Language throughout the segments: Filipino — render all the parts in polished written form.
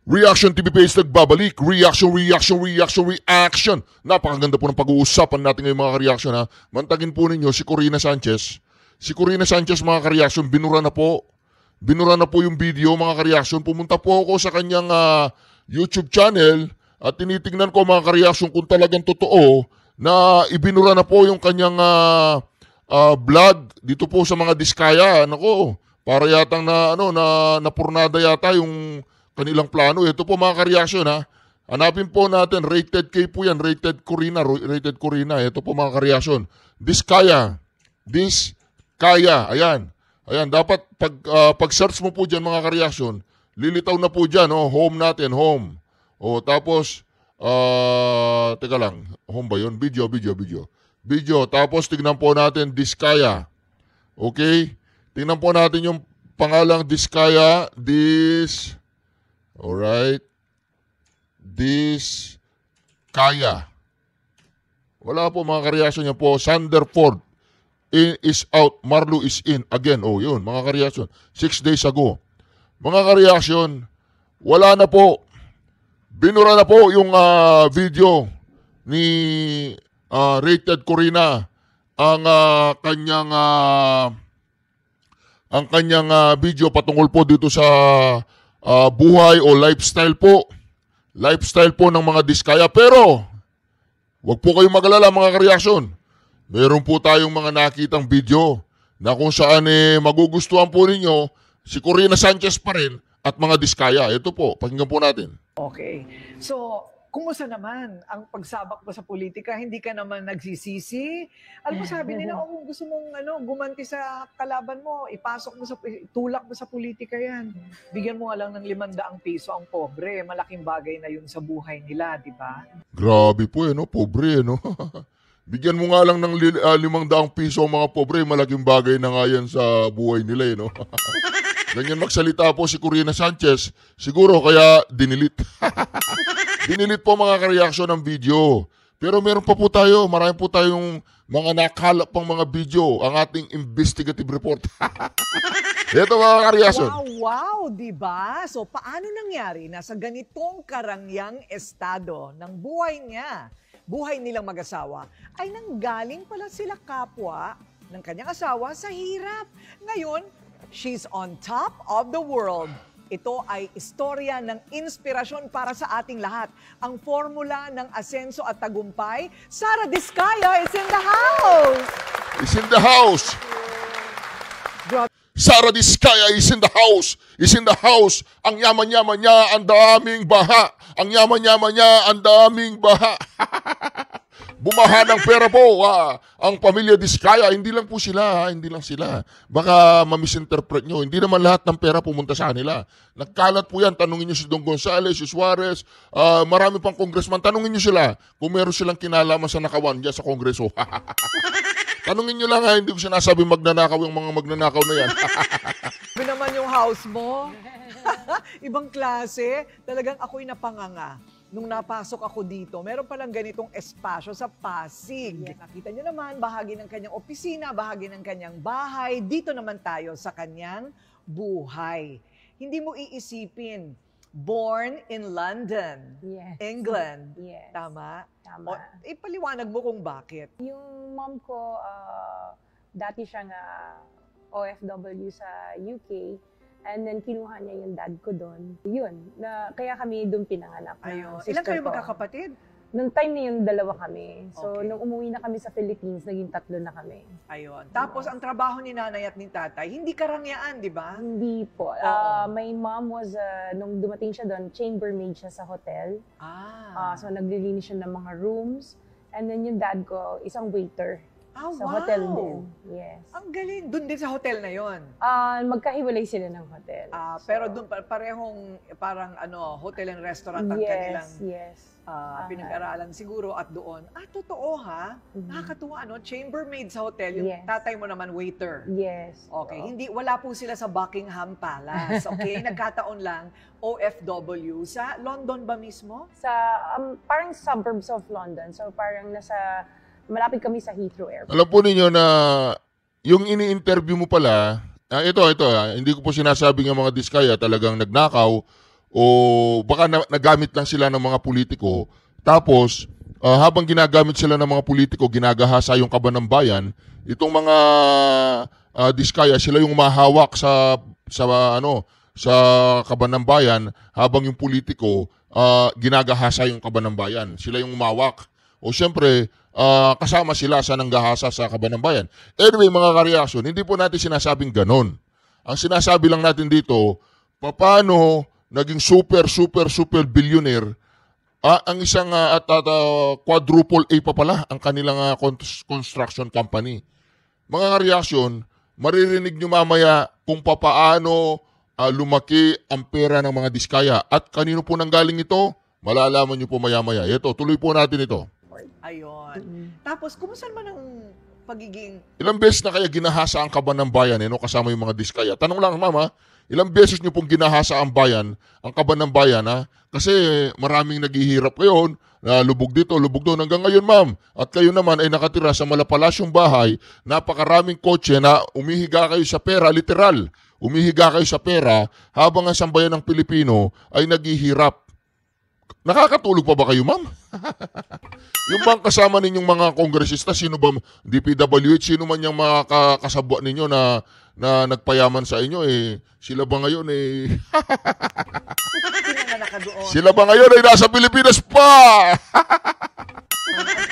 Reaction TV Page nagbabalik. Reaction. Napakaganda po ng pag-uusapan natin ngayong mga ka-reaction ha. Mantagin po ninyo si Corina Sanchez. Si Corina Sanchez mga ka-reaction, binura na po. Binura na po yung video mga ka-reaction. Pumunta po ako sa kanyang YouTube channel at tinitingnan ko mga ka-reaction kung talagang totoo na ibinura na po yung kanyang vlog dito po sa mga Diskaya. Nako, para yatang napurnada yata yung kanilang plano. Ito po mga ka-reaction ha. Hanapin po natin, rated K po yan, rated Corina. Ito po mga ka-reaction. Diskaya. Ayan. Dapat pag-search mo po dyan mga ka-reaction, lilitaw na po dyan, home natin, home. Tapos, teka lang, home ba yun? Video. Tapos, tignan po natin, Diskaya. Okay? Tignan po natin yung pangalang Diskaya, alright. Diskaya. Wala po mga ka-reaction niya po. Sanderford is out. Marlo is in. Again, yun, mga ka-reaction. 6 days ago. Mga ka-reaction, wala na po. Binura na po yung video ni Rated Corina. Ang kanyang video patungkol po dito sa buhay o lifestyle po. Lifestyle po ng mga Diskaya. Pero, wag po kayong mag-alala mga ka-reaction. Meron po tayong mga nakitang video na kung saan magugustuhan po ninyo si Corina Sanchez pa rin at mga Diskaya. Ito po, pakinggan po natin. Okay. So, kumusta naman ang pagsabak mo sa politika? Hindi ka naman nagsisisi? Alam mo, sabi nila, kung gusto mong gumanti sa kalaban mo, itulak mo sa politika yan. Bigyan mo nga lang ng 500 piso ang pobre. Malaking bagay na yun sa buhay nila, di ba? Grabe po pobre Bigyan mo nga lang ng 500 piso ang mga pobre, malaking bagay na nga yan sa buhay nila Ganyan magsalita po si Corina Sanchez, siguro kaya dinilit. Dinilit po mga ka-reaction ng video. Pero meron pa po tayo, marami po tayong mga nakalap pang mga video, ang ating investigative report. Ito mga ka-reaction. Wow, diba? So paano nangyari na sa ganitong karangyang estado ng buhay nilang mag-asawa, ay nanggaling pala sila kapwa ng kanyang asawa sa hirap. Ngayon, she's on top of the world. Ito ay istorya ng inspirasyon para sa ating lahat. Ang formula ng asenso at tagumpay, Sara Diskaya is in the house! Is in the house! Sara Diskaya is in the house! Is in the house! Ang yaman-yaman niya, ang daming baha! Ang yaman-yaman niya, ang daming baha! Bumaha ng pera po. Ang pamilya Diskaya, hindi lang po sila. Hindi lang sila. Baka ma-misinterpret nyo. Hindi naman lahat ng pera pumunta sa kanila. Nagkalat po yan. Tanungin nyo si Don Gonzales, si Suarez, marami pang congressman. Tanungin nyo sila kung meron silang kinalaman sa nakawan dyan sa kongreso. Tanungin nyo lang hindi ko sinasabi magnanakaw yung mga magnanakaw na yan. Sabi naman yung house mo. Ibang klase. Talagang ako'y napanganga. Nung napasok ako dito, meron palang ganitong espasyo sa Pasig. Nakita nyo naman, bahagi ng kanyang opisina, bahagi ng kanyang bahay. Dito naman tayo sa kanyang buhay. Hindi mo iisipin, born in London, England. Yes. Tama? Tama. Ipaliwanag mo kung bakit. Yung mom ko, dati siyang OFW sa UK. And then, kinuha niya yung dad ko doon. Yun. Kaya kami doon pinanganak. Ayun. Ilan kayo magkakapatid? Nung time na yun, 2 kami. So, Okay. nung umuwi na kami sa Philippines, naging 3 na kami. Ayun. Tapos, ang trabaho ni nanay at ni tatay, hindi karangyaan, di ba? Hindi po. Oo. My mom was, nung dumating siya doon, chambermaid siya sa hotel. So, naglilinis siya ng mga rooms. And then, yung dad ko, isang waiter. Sa hotel din. Yes. Ang galing. Doon din sa hotel na yon. Magkahiwalay sila ng hotel. Pero doon parehong parang hotel and restaurant ang kanilang pinag-aralan siguro at doon. Totoo ha? Nakakatuwa chambermaid sa hotel. Yung tatay mo naman waiter. Yes. Okay. Wala po sila sa Buckingham Palace. Okay. Nagkataon lang OFW sa London ba mismo? Sa parang suburbs of London. So parang malapit kami sa Heathrow Airport. Alam po ninyo na yung ini-interview mo pala, ito, hindi ko po sinasabing ang mga Diskaya talagang nagnakaw o baka nagamit lang sila ng mga politiko. Tapos, habang ginagamit sila ng mga politiko, ginagahasa yung kaban ng bayan, itong mga diskaya, sila yung mahawak sa kaban ng bayan, habang yung politiko, ginagahasa yung kaban ng bayan. Sila yung umawak. O siyempre, kasama sila sa nanggahasa sa kaban ng bayan. Anyway, mga kareaksyon, hindi po natin sinasabing ganon. Ang sinasabi lang natin dito, paano naging super billionaire ang isang quadruple A pa pala ang kanilang construction company. Mga kareaksyon, maririnig nyo mamaya kung papaano lumaki ang pera ng mga diskaya. At kanino po nanggaling ito? Malalaman nyo po maya-maya. Ito, tuloy po natin ito. Ayun. Tapos, kumusta naman ang pagiging... Ilang beses na kaya ginahasa ang kaban ng bayan, kasama yung mga diskaya? Tanong lang, mama, ilang beses nyo pong ginahasa ang bayan, ang kaban ng bayan, ha? Kasi maraming naghihirap ngayon, lubog dito, lubog doon. Hanggang ngayon, ma'am, at kayo naman ay nakatira sa malapalasyong bahay, napakaraming kotse na umihiga kayo sa pera, literal. Umihiga kayo sa pera habang ang sambayan ng Pilipino ay naghihirap. Nakakatulog pa ba kayo, ma'am? Yung bang kasama ninyong mga kongresista, sino ba, DPWH, sino man yung mga kasabwa ninyo na nagpayaman sa inyo, sila ba ngayon, sila ba ngayon ay nasa Pilipinas pa?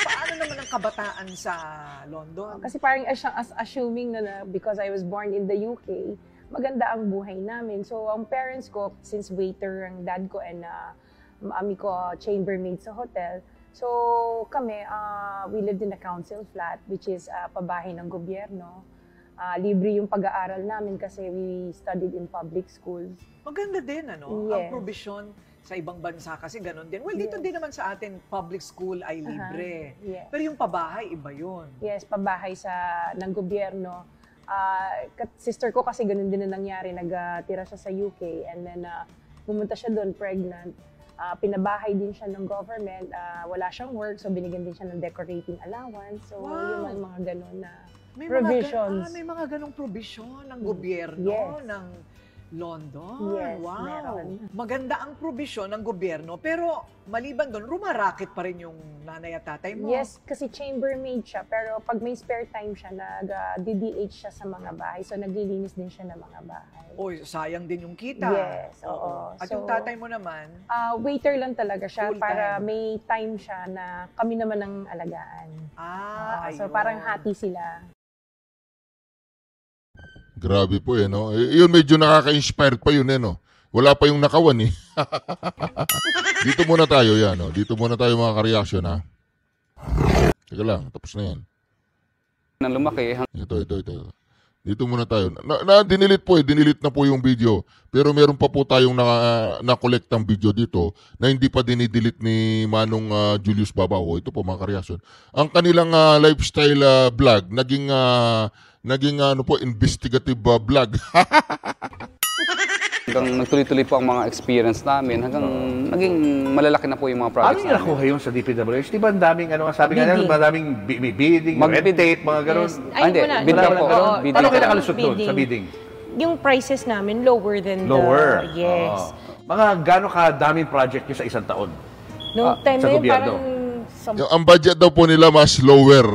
Paano naman ang kabataan sa London? Kasi parang assuming na because I was born in the UK, maganda ang buhay namin. So, ang parents ko, since waiter ang dad ko and mami ko chambermaid sa hotel, so kami, we lived in a council flat, which is pabahay ng gobyerno. Libre yung pag-aaral namin kasi we studied in public schools. Maganda din, ano? Yes. Ang provision sa ibang bansa kasi ganun din. Well, dito din naman sa atin, public school ay libre. Yes. Pero yung pabahay, iba yun. Yes, pabahay ng gobyerno. Sister ko kasi ganun din na nangyari. Nagtira siya sa UK and then pumunta siya doon pregnant. Pinabahay din siya ng government. Wala siyang work, so binigyan din siya ng decorating allowance. So, Wow. yung mga ganun na May provisions. may mga ganong provision ng gobyerno Yes. ng London. Yes, Wow. meron. Maganda ang provision ng gobyerno, pero maliban doon, rumaraket pa rin yung nanay at tatay mo. Yes, kasi chambermaid siya, pero pag may spare time siya, nag-DDH siya sa mga bahay. So, naglilinis din siya ng mga bahay. Oy, sayang din yung kita. Yes, oo. At So, yung tatay mo naman, waiter lang talaga siya Full para time. may time siya na kami naman ang alagaan. So, ayun. parang hati sila. Grabe po, no? Yun medyo nakaka-inspired pa yun, no? Wala pa yung nakawan, Dito muna tayo, yan, no? Dito muna tayo mga ka-reaction, ha? Teka lang, tapos na yan. Nang lumaki. Ito. Dito muna tayo. Dinilit po, dinilit na po yung video. Pero meron pa po tayong na-collectang video dito na hindi pa dinidelete ni Manong Julius Babaw. Ito po mga ka-reaction. Ang kanilang lifestyle vlog, naging investigative vlog. Hanggang nagtuloy-tuloy po ang mga experience namin hanggang naging malalaki na po yung mga Ano projects yung namin. nakuha yun sa DPWH? Di ba ang daming, sabi nga nila, madaming bidding, red tape, mga ganun. Yes. Hindi, bid lang po. Oo, Bid Ano lang. kayo nakalusot doon sa bidding. bidding? Yung prices namin lower than Lower. yes. Oo. Mga gano'ng kadaming project nyo sa isang taon? Noong time sa na yun, gobyerno. parang Ang budget daw po nila mas lower.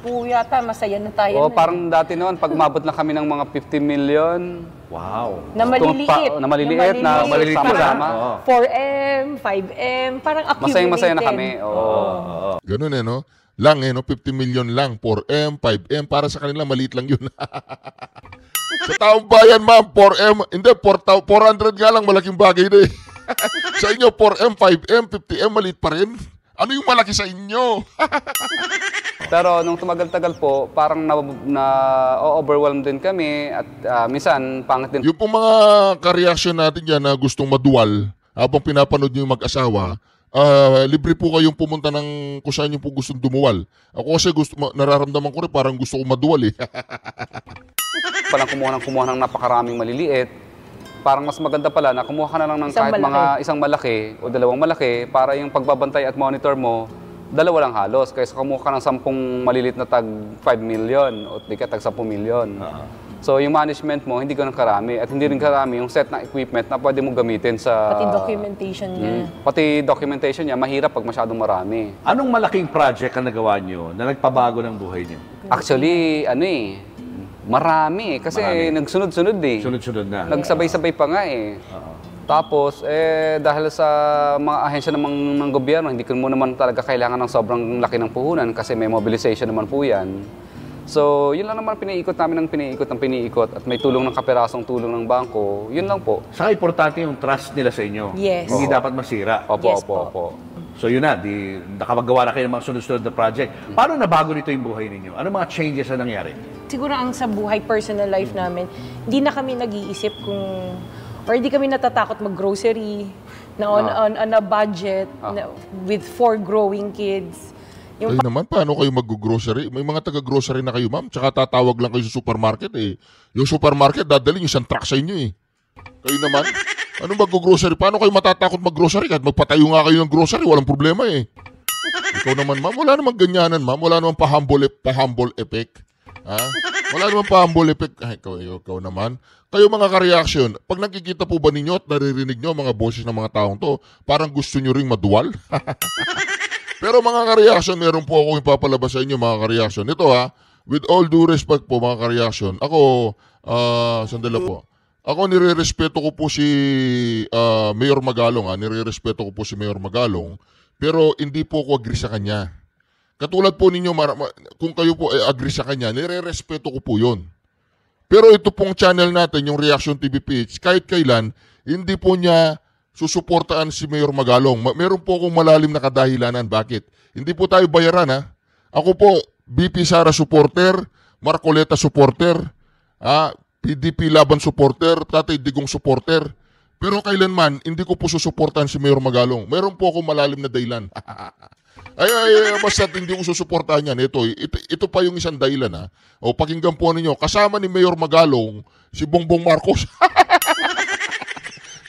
po yata, masaya na tayo. Oo, parang dati noon, pag umabot na kami ng mga 50 million, Wow. na maliliit. na maliliit, na maliliit sama-sama. Oo. 4M, 5M, parang accumulated. Masayang-masaya na kami. Oo. Ganun, no? Lang, no? 50 million lang. 4M, 5M. Para sa kanila, maliit lang yun. Sa taong bayan, ma'am, 4M. Hindi, 400 nga lang, malaking bagay na Sa inyo, 4M, 5M, 50M, maliit pa rin. Ano yung malaki sa inyo? Pero nung tumagal-tagal po, parang na-overwhelm din kami at minsan pangit din. Yung pong mga ka-reaction natin dyan na gustong madual, habang pinapanood nyo yung mag-asawa, libre po kayong pumunta ng kung saan nyo po gustong dumuwal. Ako kasi nararamdaman ko rin parang gusto ko maduwal Palang kumuha ng napakaraming maliliit. Parang mas maganda pala na kumuha ka na lang ng kahit mga isang malaki o dalawang malaki para yung pagbabantay at monitor mo, dalawa lang halos. Kaysa kumuha ka ng 10 malilit na tag 5 million o di ka tag 10 million. So yung management mo, hindi ganun karami. At hindi rin karami yung set ng equipment na pwede mong gamitin sa... Pati documentation niya. Pati documentation niya, mahirap pag masyadong marami. Anong malaking project ang nagawa nyo na nagpabago ng buhay niyo? Actually, marami. Kasi nagsunod-sunod eh. Sunod-sunod na. Nagsabay-sabay pa nga eh. Tapos, dahil sa mga ahensya ng gobyerno, hindi ko mo naman talaga kailangan ng sobrang laki ng puhunan kasi may mobilization naman po yan. So, yun lang naman piniikot namin ng piniikot at may tulong ng kaperasong tulong ng bangko, yun lang po. Saka importante yung trust nila sa inyo. Yes. Hindi dapat masira. Opo. So yun na, nakapagawa na kayo ng mga sunod-sunod na project. Paano nabago nito yung buhay ninyo? Ano mga changes na nangyari? Siguro ang sa buhay, personal life namin, hindi na kami nag-iisip kung, or hindi kami natatakot mag-grocery na on a budget with 4 growing kids. Kayo naman, paano kayo mag-grocery? May mga taga-grocery na kayo, ma'am. Tsaka tatawag lang kayo sa supermarket eh. Yung supermarket, dadalhin yung isang truck sa inyo eh. Kayo naman, ano mag-grocery? Paano kayo matatakot mag-grocery? Kahit magpatayo nga kayo ng grocery, walang problema eh. Ikaw naman, ma'am, wala namang ganyanan, ma'am. Wala namang pa-humble effect. Ha? Wala namang pa-humble effect. Ay, ikaw naman. Kayo mga ka-reaction, pag nakikita po ba ninyo at naririnig nyo mga boses ng mga taong to, parang gusto nyo ring maduwal? Pero mga ka-reaction, meron po ako ipapalabas sa inyo mga ka-reaction. Ito with all due respect po mga ka-reaction, ako, sandala po. Ako nire-respeto ko po si Mayor Magalong, nire-respeto ko po si Mayor Magalong, pero hindi po ako agree sa kanya. Katulad po ninyo, kung kayo po agree sa kanya, nire-respeto ko po yun. Pero ito pong channel natin, yung Reaction TV PH, kahit kailan, hindi po niya susuportaan si Mayor Magalong. Meron po akong malalim na kadahilanan. Bakit? Hindi po tayo bayaran ha. Ako po, BP Sara supporter, Marcoleta supporter, PDP Laban supporter, Tatay Digong supporter. Pero kailanman, hindi ko po susuportahan si Mayor Magalong. Meron po akong malalim na dahilan. Basta hindi ko susuportahan yan. Ito pa yung isang dahilan O pakinggan po ninyo, kasama ni Mayor Magalong, si Bongbong Marcos.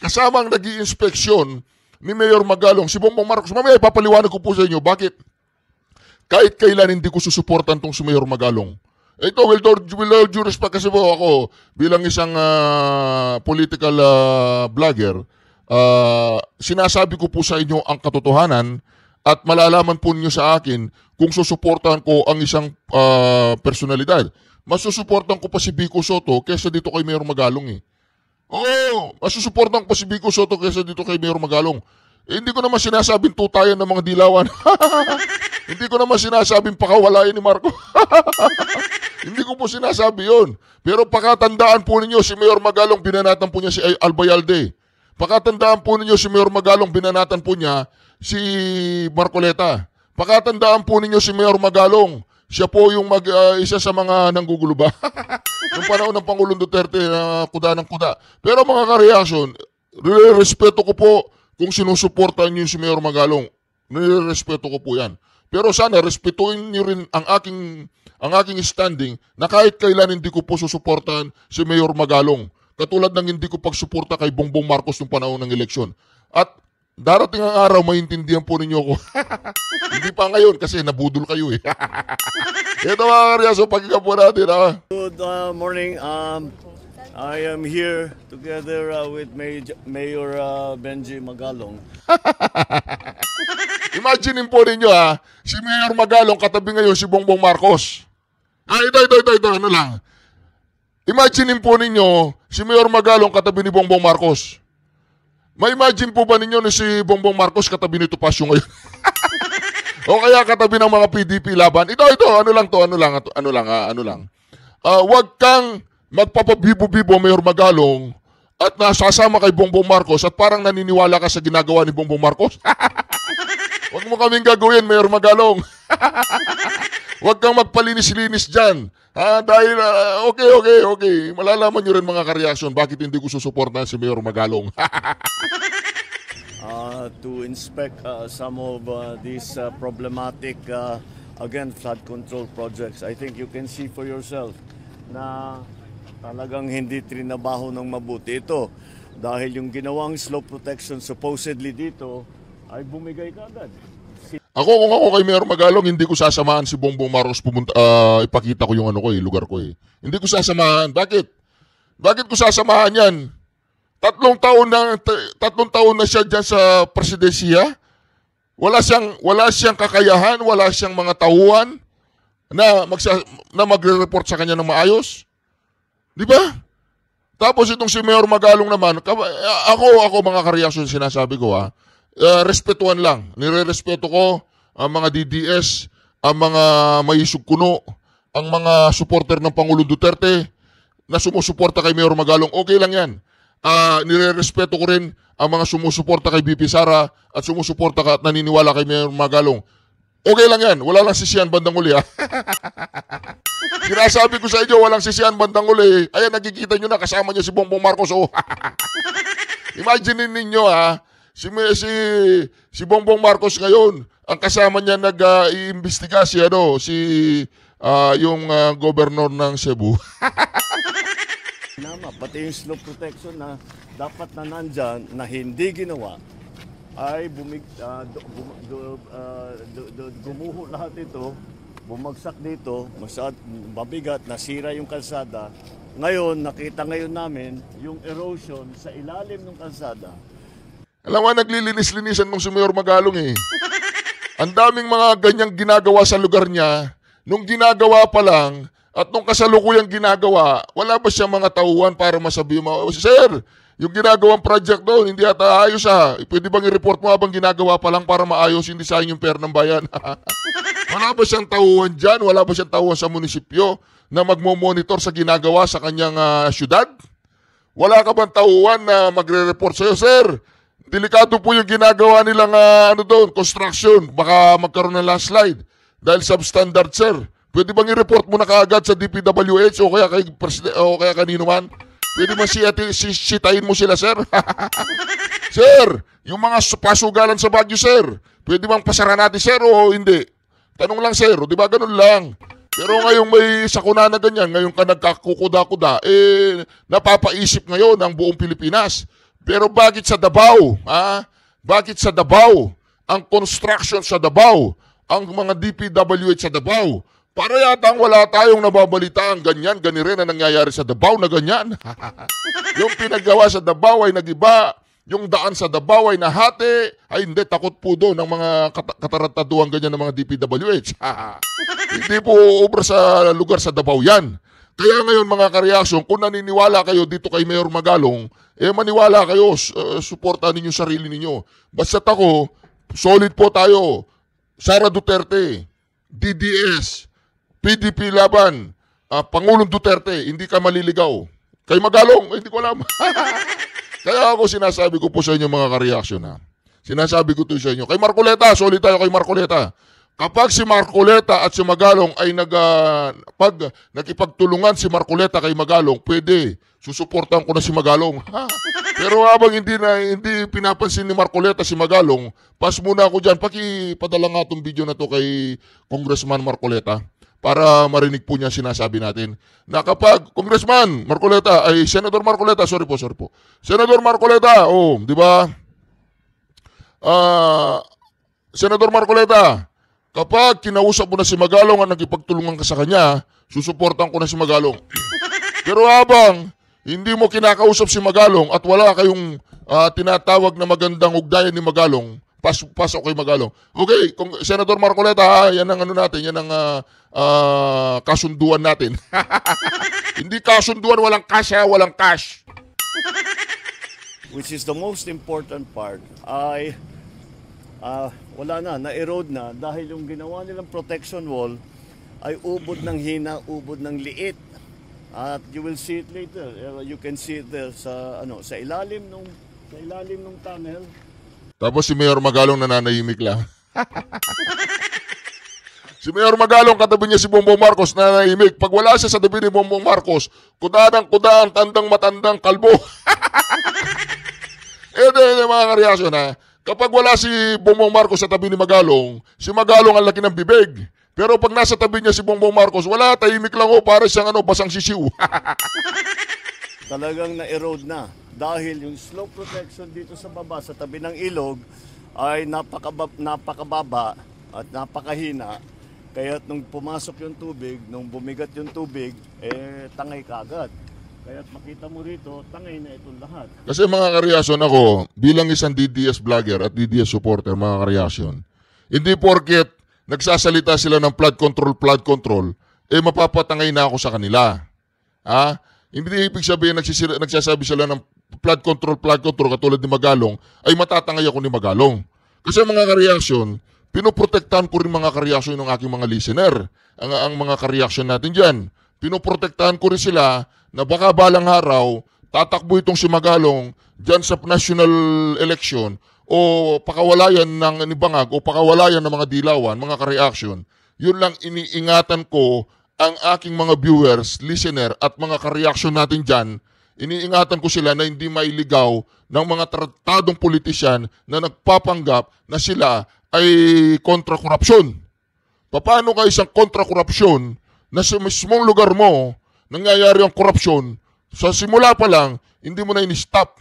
Kasama ang nag-i-inspeksyon ni Mayor Magalong, si Bongbong Marcos. Mamaya ipapaliwanag ko po sa inyo, bakit kahit kailan hindi ko susuportan tong si Mayor Magalong. Ito, with all due respect kasi po ako, bilang isang political vlogger, sinasabi ko po sa inyo ang katotohanan at malalaman po ninyo sa akin kung susuportahan ko ang isang personalidad. Mas susuportahan ko pa si Vico Soto kaysa dito kay Mayor Magalong eh. Oo, masusuportan ko pa si Vico Soto kaysa dito kay Mayor Magalong. Hindi ko naman sinasabing tutayan ng mga dilawan. Hindi ko naman sinasabing pakawalayan ni Marco. Hindi ko po sinasabi yun. Pero pakatandaan po ninyo si Mayor Magalong, binanatan po niya si Albayalde. Pakatandaan po ninyo si Mayor Magalong, binanatan po niya si Marcoleta. Pakatandaan po ninyo si Mayor Magalong, siya po yung isa sa mga nanggugulo ba? Yung panahon ng Pangulong Duterte na kuda ng kuda. Pero mga ka-reaction, respeto ko po kung sinusuportahan niyo si Mayor Magalong. Respeto ko po yan. Pero sana respetuhin niyo rin ang aking standing na kahit kailan hindi ko po susuportahan si Mayor Magalong. Katulad ng hindi ko pagsuporta kay Bongbong Marcos noong panahon ng eleksyon. At darating ang araw, maintindihan po ninyo ko. Hindi pa ngayon kasi nabudol kayo eh. Ito mga karyaso, pakinggan po natin Good morning. I am here together with Mayor Benji Magalong. Imaginin po ninyo si Mayor Magalong katabi ngayon si Bongbong Marcos. Ito, ano lang. Imaginin po ninyo si Mayor Magalong katabi ni Bongbong Marcos. Ma-imagine po ba ninyo na si Bongbong Marcos katabi ni Topacio ngayon? O kaya katabi ng mga PDP laban? Ito, ano lang. Huwag kang magpapabibo-bibo, Mayor Magalong, at nasasama kay Bongbong Marcos at parang naniniwala ka sa ginagawa ni Bongbong Marcos. Huwag mo kaming gagawin, Mayor Magalong. Huwag kang magpalinis-linis dyan. Dahil, okay. Malalaman nyo rin mga kareaksyon bakit hindi ko susuportahan si Mayor Magalong. To inspect some of these problematic, again, flood control projects. I think you can see for yourself na talagang hindi trinabaho ng mabuti ito. Dahil yung ginawang slope protection supposedly dito ay bumigay kagad. Kung ako kay Mayor Magalong, hindi ko sasamahan si Bongbong Marcos ipakita ko yung lugar ko eh. Hindi ko sasamahan. Bakit? Bakit ko sasamahan yan? 3 taon na siya dyan sa presidensiya. Wala siyang kakayahan, wala siyang mga tauhan na magre-report sa kanya ng maayos. Di ba? Tapos itong si Mayor Magalong naman, ako mga kareaksyon sinasabi ko respetuhan lang. Nire-respeto ko ang mga DDS, ang mga mayisog kuno, ang mga supporter ng Pangulong Duterte na sumusuporta kay Mayor Magalong. Okay lang yan. Nire-respeto ko rin ang mga sumusuporta kay BP Sara at sumusuporta at naniniwala kay Mayor Magalong. Okay lang yan. Wala lang sisiyan bandang uli Sinasabi ko sa inyo, walang sisiyan bandang uli. Ayan, nakikita nyo na kasama niya si Bongbong Marcos. Imagine ninyo si Bongbong Marcos ngayon, ang kasama niya nag-iimbestiga yung governor ng Cebu. Pati yung slope protection na dapat na nandyan na hindi ginawa ay gumuho lahat ito, bumagsak dito, mabigat, nasira yung kalsada. Ngayon, nakita namin yung erosion sa ilalim ng kalsada. Alam mo, naglilinis-linisan nung si Mayor Magalong eh. Ang daming mga ganyang ginagawa sa lugar niya, nung ginagawa pa lang, at nung kasalukuyang ginagawa, wala ba siya mga tauhan para masabi Sir, yung ginagawang project doon, hindi ata ayos Pwede bang i-report mo habang ginagawa pa lang para maayos, hindi sayang yung pera ng bayan? Wala ba siyang tauhan dyan? Wala ba siyang tauhan sa munisipyo na magmo-monitor sa ginagawa sa kanyang syudad? Wala ka bang tauhan na magre-report sa'yo, Sir? Delikado po yung ginagawa nilang construction. Baka magkaroon ng landslide. Dahil substandard, Sir. Pwede bang i-report mo na kaagad sa DPWH o kaya kanino man? Pwede bang sitahin mo sila, Sir? Sir, yung mga pasugalan sa Baguio, Sir. Pwede bang pasara natin, Sir, o hindi? Tanong lang, Sir. Di ba ganun lang? Pero ngayong may sakuna na ganyan, ngayon ka nagkakukuda-kuda, napapaisip ngayon ang buong Pilipinas. Pero bakit sa Davao? Bakit sa Davao? Ang construction sa Davao, ang mga DPWH sa Davao, para yata wala tayong nababalitaan ganyan, rin na nangyayari sa Davao na ganyan. Yung pinagawa sa Davao ay nagiba, yung daan sa Davao ay nahati, ay hindi, takot po doon ng mga katarantaduhan ganyan ng mga DPWH. Hindi po obra sa lugar sa Davao yan. Kaya ngayon mga kareaksyon, kung naniniwala kayo dito kay Mayor Magalong, maniwala kayo, suportahan ninyo sarili ninyo. Basta't ako, solid po tayo. Sara Duterte, DDS, PDP laban, Pangulong Duterte, hindi ka maliligaw. Kay Magalong, hindi ko alam. Kaya ako sinasabi ko po sa inyo mga kareaksyon Sinasabi ko to sa inyo. Kay Marcoleta, solid tayo kay Marcoleta. Kapag si Marcoleta at si Magalong ay nakipagtulungan si Marcoleta kay Magalong, pwede. Susuportahan ko na si Magalong. Pero habang hindi pinapansin ni Marcoleta si Magalong, pas muna ako dyan. Pakipadala nga itong video na to kay Congressman Marcoleta para marinig po niya sinasabi natin. Na kapag Congressman Marcoleta, ay Senador Marcoleta, sorry po. Senador Marcoleta, di ba? Senador Marcoleta, kapag kinausap mo na si Magalong at nagipagtulungan ka sa kanya, susuportan ko na si Magalong. Pero habang hindi mo kinakausap si Magalong at wala kayong tinatawag na magandang ugnayan ni Magalong, pasok kay Magalong. Okay, Senador Marcoleta, yan ang natin, yan ang kasunduan natin. Hindi kasunduan, walang cash walang cash. Which is the most important part ay wala na-erode na dahil yung ginawa nilang protection wall ay ubod ng hina, ubod ng liit. At you will see it later. You can see it there sa ilalim nung tunnel. Tapos si Mayor Magalong nananahimik lang. Si Mayor Magalong, katabi niya si Bongbong Marcos, nananahimik. Pag wala siya sa tabi ni Bongbong Marcos, kudang tandang matandang kalbo. Mga kareaksyon kapag wala si Bongbong Marcos sa tabi ni Magalong, si Magalong ang laki ng bibig. Pero pag nasa tabi niya si Bongbong Marcos, wala, tahimik lang para siyang basang sisiw. Talagang na-erode na. Dahil yung slope protection dito sa baba, sa tabi ng ilog, ay napakababa at napakahina. Kaya nung pumasok yung tubig, nung bumigat yung tubig, tangay kagad. Kaya makita mo rito, tangay na itong lahat. Kasi mga kareaksyon, ako, bilang isang DDS vlogger at DDS supporter, mga kareaksyon, hindi porket nagsasalita sila ng flood control, mapapatangay na ako sa kanila. Ha? Hindi ibig sabihin nagsasabi sila ng flood control, katulad ni Magalong, ay matatangay ako ni Magalong. Kasi mga kareaksyon, pinoprotektahan ko rin mga kareaksyon ng aking mga listener. Ang mga kareaksyon natin dyan. Pinoprotektahan ko rin sila na baka balang araw, tatakbo itong si Magalong dyan sa national election o pakawalayan ng Nibangag o pakawalayan ng mga dilawan, mga kareaksyon. Yun lang iniingatan ko ang aking mga viewers, listener at mga kareaksyon natin dyan. Iniingatan ko sila na hindi mailigaw ng mga tratadong politisyan na nagpapanggap na sila ay kontra-korupsyon. Paano ka isang kontra-korupsyon na sa mismong lugar mo nangyayari ang korupsyon, sa simula pa lang, hindi mo na in-stop.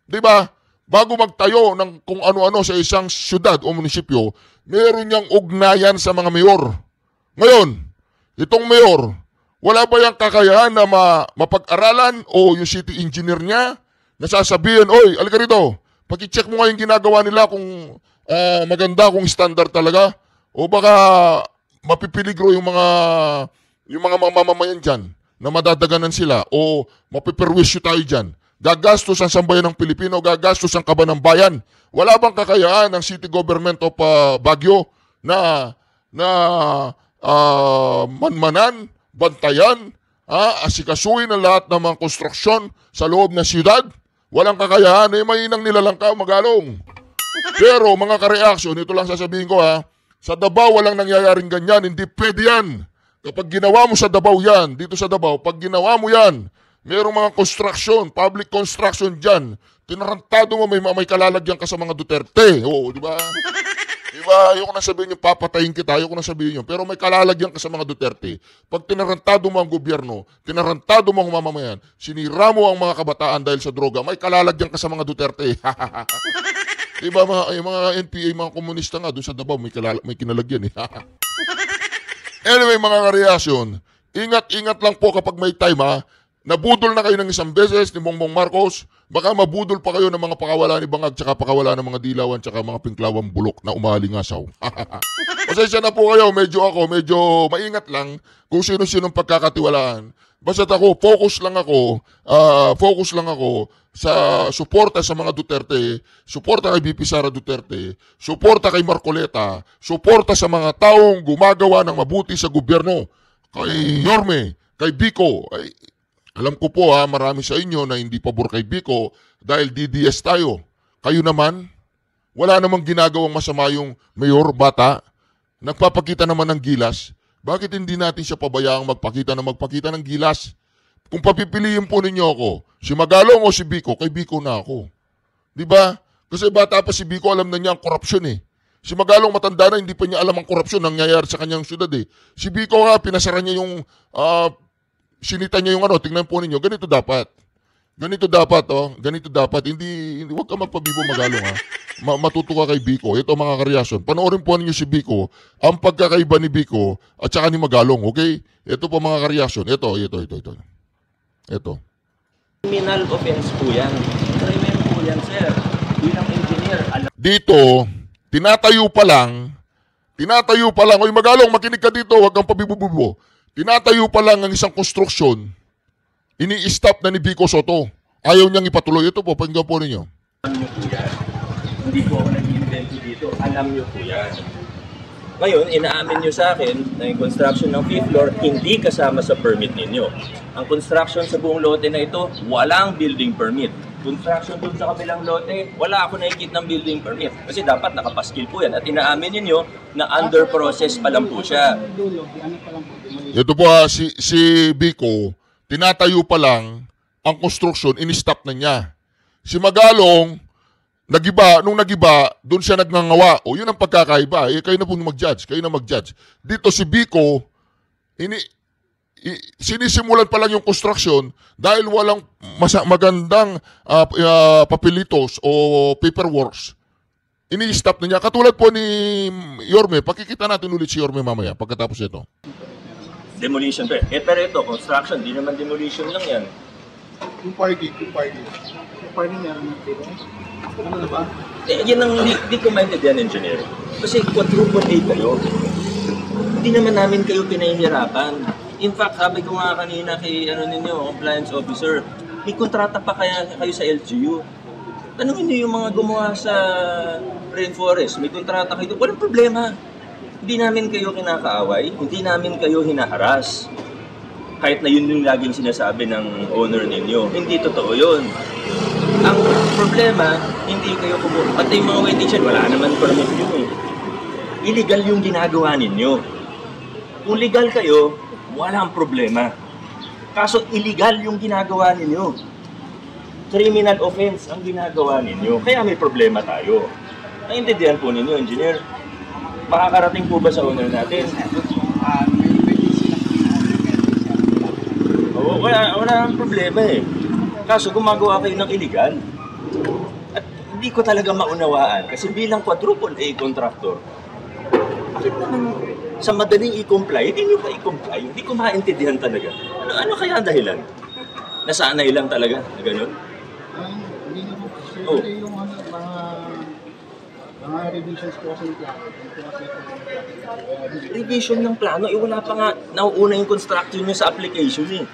Diba? Bago magtayo ng kung ano-ano sa isang syudad o munisipyo, meron niyang ugnayan sa mga mayor. Ngayon, itong mayor, wala ba yung kakayahan na mapag-aralan o yung city engineer niya, nasasabihin, oy, alika rito, paki-check mo nga yung ginagawa nila kung maganda, kung standard talaga, o baka mapipiligro yung mga mamamayan dyan na madadaganan sila o mapiperwisyo tayo dyan. Gagastos ang sambayan ng Pilipino, gagastos ang kaba ng bayan. Wala bang kakayaan ng City Government of Baguio na manmanan, bantayan, asikasuhin ang lahat ng mga konstruksyon sa loob ng siyudad? Walang kakayaan, mainang nilalang ka, Magalong. Pero mga kareaksyon, ito lang sasabihin ko sa Davao walang nangyayaring ganyan, hindi pwede yan. Kapag ginawa mo sa Davao yan, dito sa Davao, pag ginawa mo yan, merong mga construction, public construction dyan, tinarantado mo, may kalalagyan ka sa mga Duterte. Oo, di ba? Diba, ayoko na sabihin yung papatayin kita, ayoko na sabihin yun. Pero may kalalagyan ka sa mga Duterte. Pag tinarantado mo ang gobyerno, tinarantado mo ang mamamayan, sinira mo ang mga kabataan dahil sa droga, may kalalagyan ka sa mga Duterte. Diba, yung mga NPA, mga komunista nga, doon sa Davao, may kinalagyan eh. Anyway, mga kareaksyon, ingat-ingat lang po kapag may time Nabudol na kayo ng isang beses ni Bongbong Marcos, baka mabudol pa kayo ng mga pakawala ni Bangag, tsaka pakawala ng mga dilawan, tsaka mga pinklawang bulok na umalingasaw. Pasensya na po kayo, medyo maingat lang kung sino-sinong pagkakatiwalaan. Basta't ako, focus lang ako sa suporta sa mga Duterte, suporta kay BP Sara Duterte, suporta kay Marcoleta, suporta sa mga taong gumagawa ng mabuti sa gobyerno, kay Yorme, kay Biko. Alam ko po marami sa inyo na hindi pabor kay Biko dahil DDS tayo. Kayo naman, wala namang ginagawang masama yung mayor, bata, nagpapakita naman ng gilas. Bakit hindi natin siya pabayaang magpakita ng gilas? Kung papipiliin po ninyo ako, si Magalong o si Biko, kay Biko na ako. Diba? Kasi bata pa si Biko, alam na niya ang korupsyon eh. Si Magalong matanda na, hindi pa niya alam ang korupsyon nangyayari sa kanyang syudad eh. Si Biko nga, pinasara niya yung, sinita niya yung tingnan po ninyo, ganito dapat. Ganito dapat. Hindi wag ka magpabibo, Magalong matuto ka kay Biko. Ito mga kareaksyon. Panoorin po ninyo si Biko, ang pagkakaiba ni Biko at saka ni Magalong, okay? Ito po mga kareaksyon. Ito. Criminal offense po yan. Criminal po yan, sir. Bilang engineer. Dito, tinatayo pa lang, oy Magalong, makinig ka dito, wag kang pabibo-bibo. Tinatayo pa lang ang isang konstruksyon, ini-stop na ni Biko Soto. Ayaw niyang ipatuloy. Ito po, pakinggan po ninyo. Alam niyo po yan. Hindi po ako nag-invento dito. Alam niyo po yan. Ngayon, inaamin niyo sa akin na yung construction ng 5th floor hindi kasama sa permit ninyo. Ang construction sa buong lote na ito, walang building permit. Construction dun sa kabilang lote, wala ako nakikita ng building permit. Kasi dapat nakapaskil po yan. At inaamin ninyo na under process pa lang po siya. Ito po si Biko, tinatayo pa lang ang construction, in-stop na niya. Si Magalong, nung nagiba, doon siya nagngangawa. O yun ang pagkakaiba. Kayo na po mag-judge. Dito si Biko, sinisimulan pa lang yung construction dahil walang magandang papelitos o paperworks. ini-stop na niya. Katulad po ni Yorme, pakikita natin ulit si Yorme mamaya pagkatapos ito. Demolition pa. Pero ito, construction, di naman demolition lang yan. Yung parking niya, ano na ba? Yan ang di ko maintindihan, engineer. Kasi quadruple A kayo. Hindi naman namin kayo pinahihirapan. In fact, sabi ko nga kanina kay compliance officer, may kontrata pa kayo sa LGU. Tanungin niyo yung mga gumawa sa rainforest, may kontrata kayo. Walang problema. Hindi namin kayo kinakaaway, hindi namin kayo hinaharas. Kahit na yun yung laging sinasabi ng owner ninyo. Hindi totoo yun. Ang problema, hindi kayo kumuha. Pati yung mga waiting shed, wala naman permit yun eh. Illegal yung ginagawa ninyo. Kung legal kayo, walang problema. Kaso illegal yung ginagawa ninyo. Criminal offense ang ginagawa ninyo. Kaya may problema tayo. Naintindihan po ninyo, engineer. Makakarating po ba sa owner natin? Oo, wala nang problema eh. Kaso gumagawa kayo ng illegal. At hindi ko talaga maunawaan kasi bilang quadruple A contractor, bakit naman sa madaling i-comply, hindi nyo pa i-comply? Hindi ko maintindihan talaga. Ano kaya ang dahilan? Nasanay lang talaga na gano'n? Hindi naman po. Oh. Yung mga revisions po kasi yung plano. Revision ng plano, wala pa nga nauuna yung construction nyo sa application eh.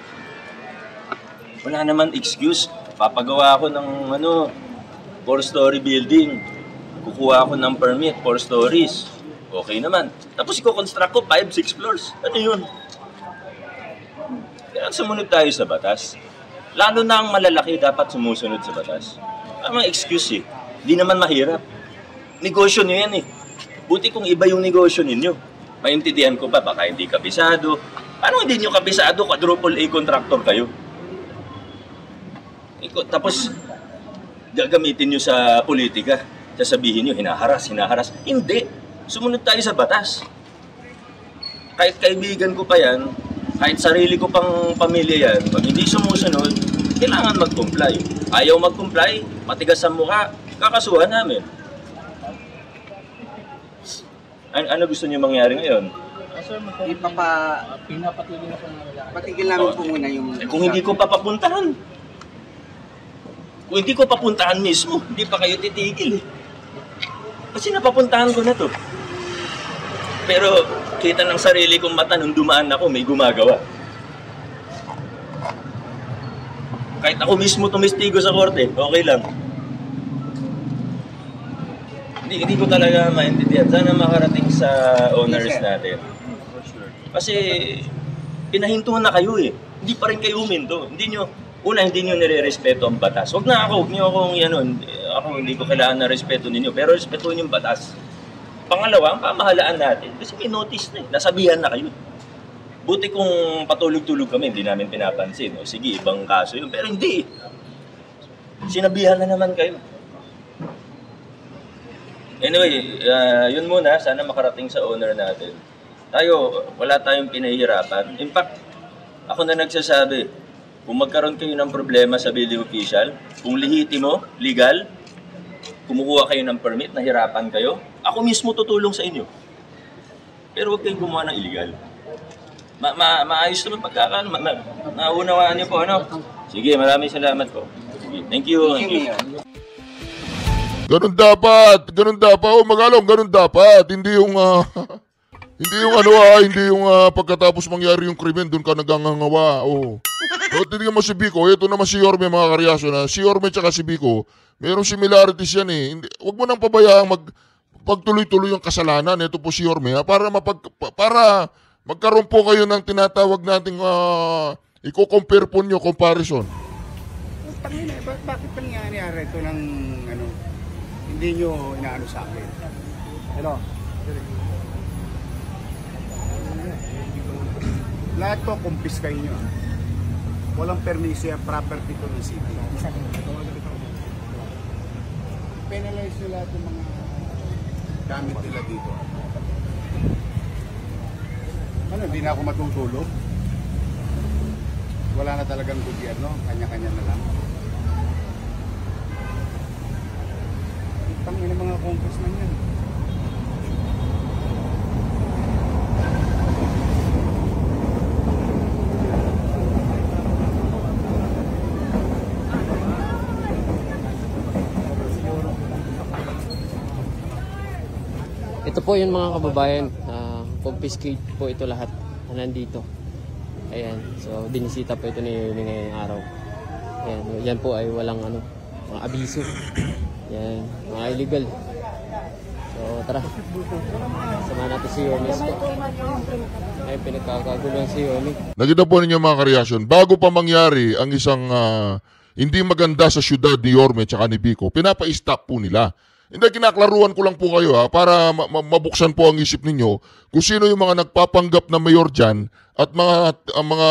Wala naman excuse. Papagawa ako ng 4-story building. Kukuha ako ng permit, 4 stories. Okay naman. Tapos i-construct ko 5-6 floors. Ano yun? Kaya sumunod tayo sa batas. Lalo na ang malalaki dapat sumusunod sa batas. Ang excuse eh. Hindi naman mahirap. Negosyo nyo yan eh. Buti kung iba yung negosyo ninyo. Maintindihan ko ba, baka hindi kabisado. Paano hindi nyo kabisado? Quadruple A contractor kayo. Tapos, gagamitin nyo sa politika. Sasabihin nyo, hinaharas. Hindi. Sumunod tayo sa batas. Kahit kaibigan ko pa yan, kahit sarili ko pang pamilya yan, pag hindi sumusunod, kailangan mag-comply. Ayaw mag-comply, matigas ang mukha, kakasuhan namin. Ano gusto niyo mangyari ngayon? Patigil namin po muna yung... Kung hindi ko papapuntahan. Kung hindi ko papuntahan mismo, hindi pa kayo titigil eh. Kasi napapuntahan ko na to. Pero kita ng sarili kong mata nung dumaan ako, may gumagawa. Kahit ako mismo tumistigo sa korte, okay lang. Hindi ko talaga maintindihan. Sana makarating sa owners natin. Kasi pinahinto na kayo eh. Hindi pa rin kayo huminto. Hindi nyo nire-respeto ang batas. Huwag niyo akong ako hindi ko kailangan na respeto ninyo, pero respetuhin yung batas. Pangalawa, ang pamahalaan natin, kasi may notice na eh, nasabihan na kayo. Buti kung patulog-tulog kami, hindi namin pinapansin. O sige, ibang kaso yun, pero hindi. Sinabihan na naman kayo. Anyway, yun muna, sana makarating sa owner natin. Wala tayong pinahihirapan. In fact, ako na nagsasabi, kung magkaroon kayo ng problema sa building official, kung lehitimo, legal, kumukuha kayo ng permit, nahirapan kayo, ako mismo tutulong sa inyo. Pero huwag kayong gumawa ng illegal. Maayos naman pagkakaan. Naunawaan niyo po, ano? Sige, maraming salamat po. Sige, thank you. Ganun dapat. Oh, Magalong, ganun dapat. Hindi yung pagkatapos mangyari yung krimen, doon ka nagangangawa. Oh. So, tingnan mo si Biko, ito naman si Yorme, mga karyasyo na. Si Yorme tsaka si Biko, mayroong similarities yan eh. Huwag mo nang pabayaan pagtuloy-tuloy yung kasalanan. Ito po si Yorme, para magkaroon po kayo ng tinatawag nating i-compare po nyo, comparison. Bakit pa nangyayari ito ng hindi nyo inaano sa akin? Lahat to kumpiskay nyo. Walang permisya, property to ng city. Penalize nyo lahat ng mga gamit nila dito. Hindi na ako matutulog. Wala na talagang gobyerno, kanya-kanya na lang. Tangin ng mga congressman yan. Ito po yung mga kababayan, confiscate po ito lahat na nandito. Ayan, so binisita po ito ni ngayong araw. Ayan, yan po ay walang mga abiso. Yan, mga illegal. So tara, sama natin si Yomis po. Ay, pinagkakaguluhan si Yomis. Nakita po ninyo mga kareaksyon, bago pa mangyari ang isang hindi maganda sa syudad ni Yorme at ni Biko, pinapa-stop po nila. Hindi, kinaklaruan ko lang po kayo para mabuksan po ang isip ninyo kung sino yung mga nagpapanggap na mayor dyan at mga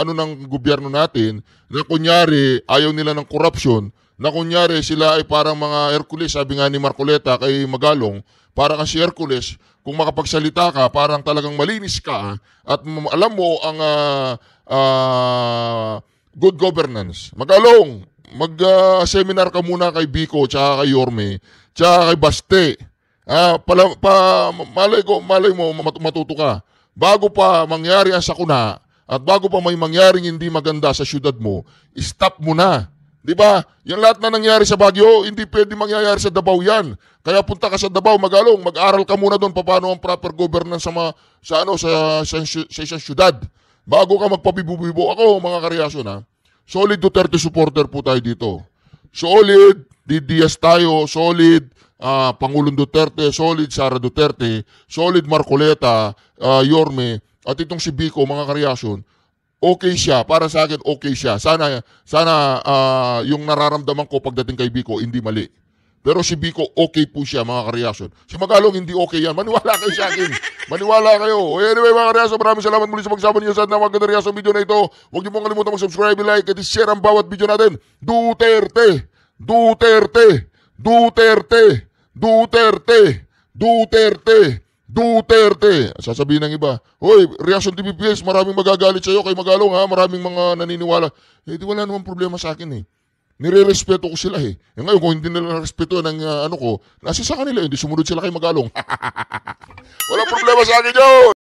ano ng gobyerno natin na kunyari ayaw nila ng korupsyon, na kunyari sila ay parang mga Hercules, sabi nga ni Marcoleta kay Magalong, parang si Hercules, kung makapagsalita ka, parang talagang malinis ka at alam mo ang good governance. Magalong, mag-seminar ka muna kay Biko, tsaka kay Yorme, tsaka kay Baste. Malay mo, matuto ka. Bago pa mangyari ang sakuna, at bago pa may mangyaring hindi maganda sa syudad mo, stop mo na. Di ba? Yung lahat na nangyari sa Baguio, hindi pwede mangyayari sa Davao yan. Kaya punta ka sa Davao, Magalong, mag-aral ka muna doon paano ang proper governance sa isang syudad. Bago ka magpabibo-bibo. Ako, mga kareaksyon, solid Duterte supporter po tayo dito. Solid Diaz tayo, solid Pangulong Duterte, solid Sara Duterte, solid Marcoleta, Yorme, at itong si Biko, mga kareaksyon, okay siya. Para sa akin, okay siya. Sana yung nararamdaman ko pagdating kay Biko, hindi mali. Pero si Biko, okay po siya, mga kareaksyon. Si Magalong, hindi okay yan. Maniwala kayo sa akin. Maniwala kayo. Anyway, mga kareaksyon, maraming salamat muli sa pagsama niyo sa mga reaksyon video na ito. Huwag niyo pong kalimutan mag-subscribe, like, at share ang bawat video natin. Duterte! Duterte! Duterte! Duterte! Duterte! Duterte! Sasabihin ng iba, hoy, Reaction TV PS, maraming magagalit sa'yo kay Magalong, maraming mga naniniwala. Di wala namang problema sa akin. Nire-respeto ko sila . Ngayon, kung hindi nila respeto ng nasa sa kanila, hindi sumunod sila kay Magalong. Walang problema sa akin yun!